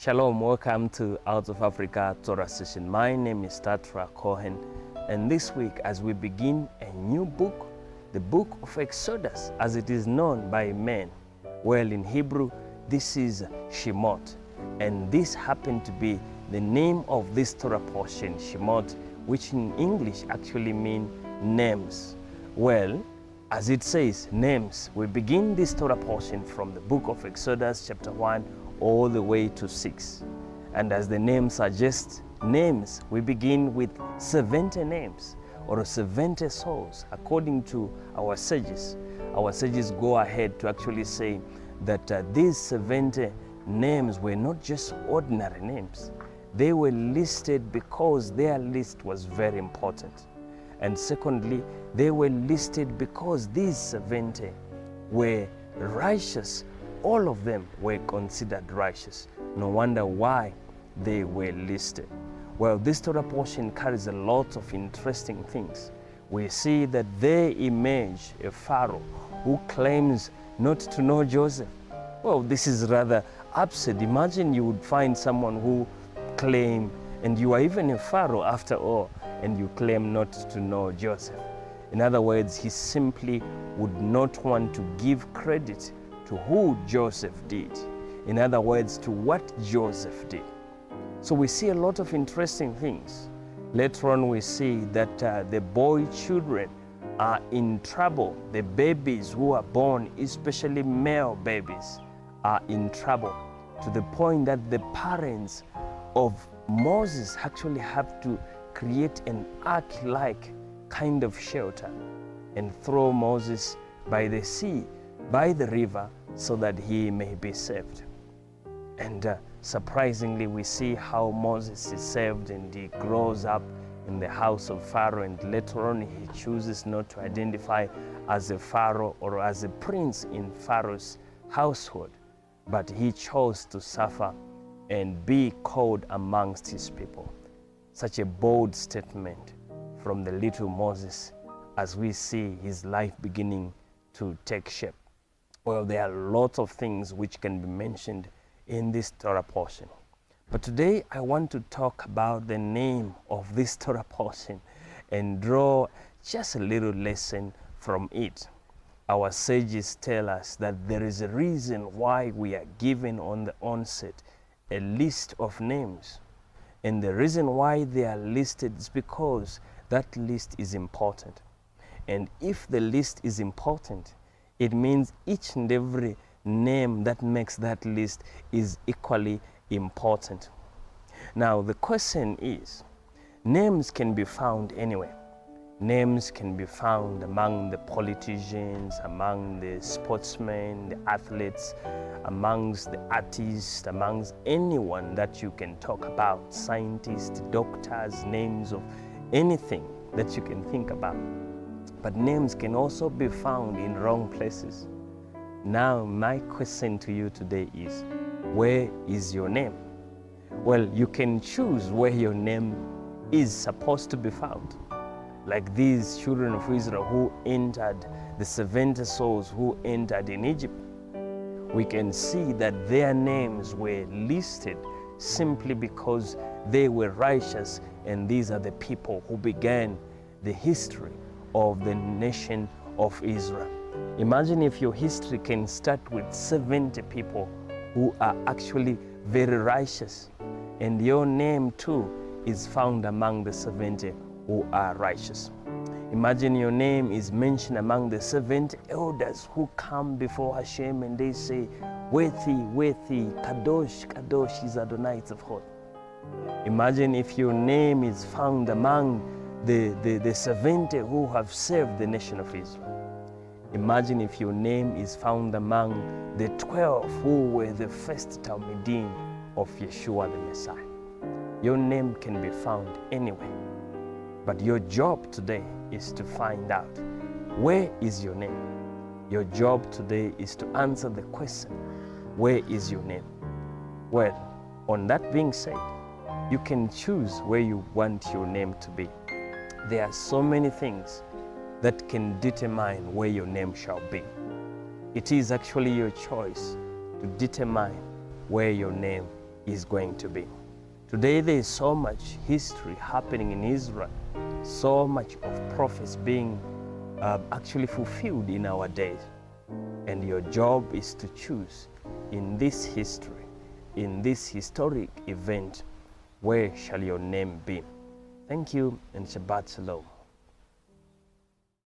Shalom, welcome to Out of Africa Torah Session. My name is Tatra Cohen, and this week as we begin a new book, the book of Exodus as it is known by men. Well, in Hebrew, this is Shemot, and this happened to be the name of this Torah portion, Shemot, which in English actually means names. Well, as it says, names, we begin this Torah portion from the book of Exodus chapter 1 all the way to 6. And as the name suggests, names, we begin with 70 names or 70 souls according to our sages. Our sages go ahead to actually say that these 70 names were not just ordinary names. They were listed because their list was very important. And secondly, they were listed because these 70 were righteous. All of them were considered righteous. No wonder why they were listed. Well, this Torah portion carries a lot of interesting things. We see that they image a Pharaoh who claims not to know Joseph. Well, this is rather absurd. Imagine you would find someone who claim, and you are even a Pharaoh after all, and you claim not to know Joseph. In other words, he simply would not want to give credit to who Joseph did. In other words, to what Joseph did. So we see a lot of interesting things. Later on we see that the boy children are in trouble. The babies who are born, especially male babies, are in trouble to the point that the parents of Moses actually have to create an ark-like kind of shelter and throw Moses by the sea, by the river, so that he may be saved. And surprisingly, we see how Moses is saved and he grows up in the house of Pharaoh, and later on he chooses not to identify as a Pharaoh or as a prince in Pharaoh's household, but he chose to suffer and be called amongst his people. Such a bold statement from the little Moses as we see his life beginning to take shape. Well, there are lots of things which can be mentioned in this Torah portion. But today I want to talk about the name of this Torah portion and draw just a little lesson from it. Our sages tell us that there is a reason why we are given on the onset a list of names. And the reason why they are listed is because that list is important. And if the list is important, it means each and every name that makes that list is equally important. Now, the question is, names can be found anywhere. Names can be found among the politicians, among the sportsmen, the athletes, amongst the artists, amongst anyone that you can talk about, scientists, doctors, names of anything that you can think about. But names can also be found in wrong places. Now, my question to you today is, where is your name? Well, you can choose where your name is supposed to be found. Like these children of Israel who entered, the 70 souls who entered in Egypt. We can see that their names were listed simply because they were righteous, and these are the people who began the history of the nation of Israel. Imagine if your history can start with 70 people who are actually very righteous, and your name too is found among the 70 who are righteous. Imagine your name is mentioned among the 70 elders who come before Hashem and they say, Worthy, worthy, Kadosh, Kadosh is Adonai Tzavot. Imagine if your name is found among the 70 who have served the nation of Israel. Imagine if your name is found among the 12 who were the first Talmidim of Yeshua the Messiah. Your name can be found anywhere. But your job today is to find out, where is your name? Your job today is to answer the question, where is your name? Well, on that being said, you can choose where you want your name to be. There are so many things that can determine where your name shall be. It is actually your choice to determine where your name is going to be. Today there is so much history happening in Israel, so much of prophets being actually fulfilled in our days. And your job is to choose in this history, in this historic event, where shall your name be? Thank you and Shabbat Shalom.